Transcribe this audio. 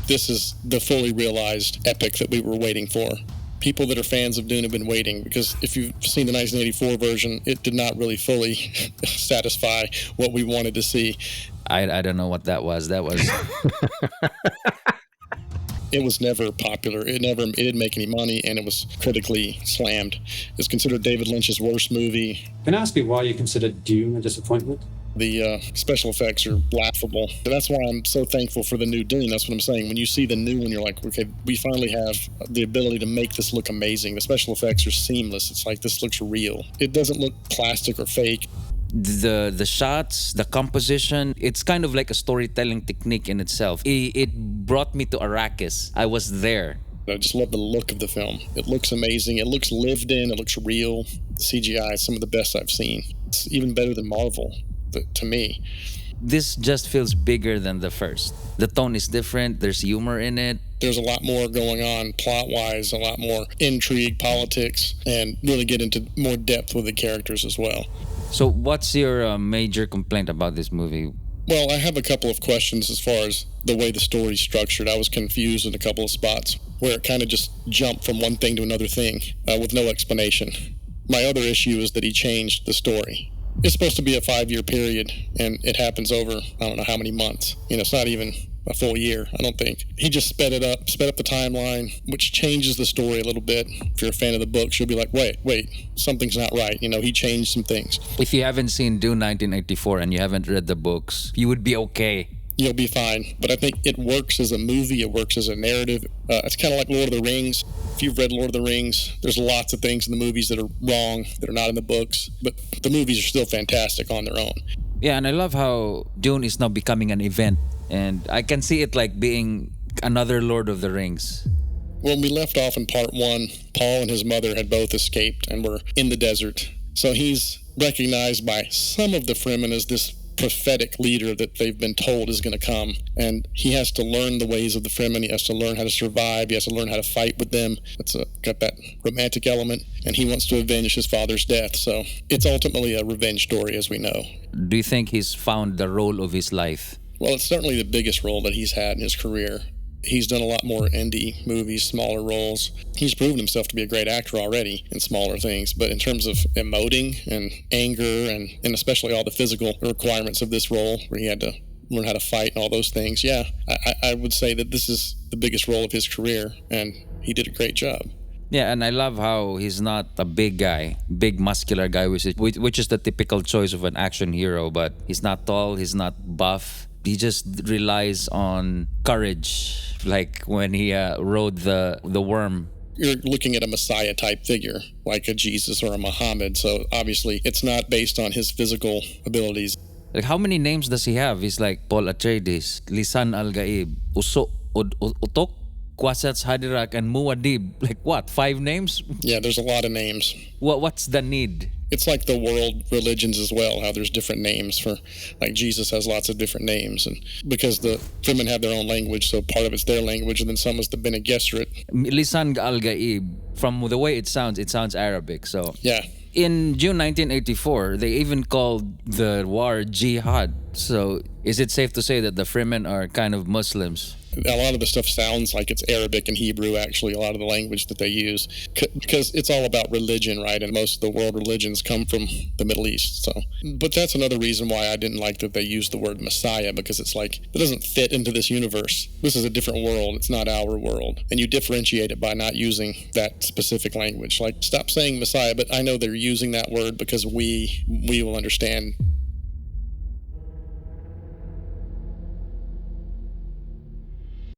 This is the fully realized epic that we were waiting for. People that are fans of Dune have been waiting, because if you've seen the 1984 version, it did not really fully satisfy what we wanted to see. I don't know what that was. That was It was never popular. It didn't make any money, and it was critically slammed. It's considered David Lynch's worst movie. Can I ask you why you consider Dune a disappointment? The special effects are laughable. That's why I'm so thankful for the new Dune. That's what I'm saying. When you see the new one, you're like, okay, we finally have the ability to make this look amazing. The special effects are seamless. It's like, this looks real. It doesn't look plastic or fake. the shots, the composition. It's kind of like a storytelling technique in itself. It brought me to Arrakis. I was there. I just love the look of the film. It looks amazing. It looks lived in. It looks real. The CGI is some of the best I've seen. It's even better than Marvel, to me. This just feels bigger than the first. The tone is different. There's humor in it. There's a lot more going on plot-wise, a lot more intrigue, politics, and really get into more depth with the characters as well. So what's your major complaint about this movie? Well, I have a couple of questions as far as the way the story's structured. I was confused in a couple of spots where it kind of just jumped from one thing to another thing with no explanation. My other issue is that he changed the story. It's supposed to be a 5-year period, and it happens over, I don't know how many months. It's not even a full year, I don't think. He just sped up the timeline, which changes the story a little bit. If you're a fan of the books, you'll be like, wait, something's not right. He changed some things. If you haven't seen Dune 1984 and you haven't read the books, you would be okay. You'll be fine. But I think it works as a movie. It works as a narrative. It's kind of like Lord of the Rings. If you've read Lord of the Rings, there's lots of things in the movies that are wrong, that are not in the books. But the movies are still fantastic on their own. Yeah, and I love how Dune is now becoming an event. And I can see it like being another Lord of the Rings. When we left off in part 1, Paul and his mother had both escaped and were in the desert. So he's recognized by some of the Fremen as this prophetic leader that they've been told is going to come. And he has to learn the ways of the Fremen. He has to learn how to survive. He has to learn how to fight with them. It's got that romantic element. And he wants to avenge his father's death. So it's ultimately a revenge story, as we know. Do you think he's found the role of his life? Well, it's certainly the biggest role that he's had in his career. He's done a lot more indie movies, smaller roles. He's proven himself to be a great actor already in smaller things. But in terms of emoting and anger and especially all the physical requirements of this role, where he had to learn how to fight and all those things, yeah, I would say that this is the biggest role of his career, and he did a great job. Yeah, and I love how he's not a big guy, big muscular guy, which is the typical choice of an action hero. But he's not tall, he's not buff. He just relies on courage, like when he rode the worm. You're looking at a Messiah type figure, like a Jesus or a Muhammad. So obviously, it's not based on his physical abilities. Like, how many names does he have? He's like Paul Atreides, Lisan Al-Gaib, Utok, Kwasats Haderach, and Muad'Dib. Like what? 5 names? Yeah, there's a lot of names. What's the need? It's like the world religions as well, how there's different names for, like Jesus has lots of different names. And because the Fremen have their own language, so part of it's their language, and then some is the Bene Gesserit. Lisan Al-Gaib, from the way it sounds Arabic. So yeah. In June 1984, they even called the war jihad. So is it safe to say that the Fremen are kind of Muslims? A lot of the stuff sounds like it's Arabic and Hebrew, actually, a lot of the language that they use, because it's all about religion, right? And most of the world religions come from the Middle East. So, but that's another reason why I didn't like that they used the word Messiah, because it's like, it doesn't fit into this universe. This is a different world. It's not our world. And you differentiate it by not using that specific language. Like, stop saying Messiah, but I know they're using that word because we will understand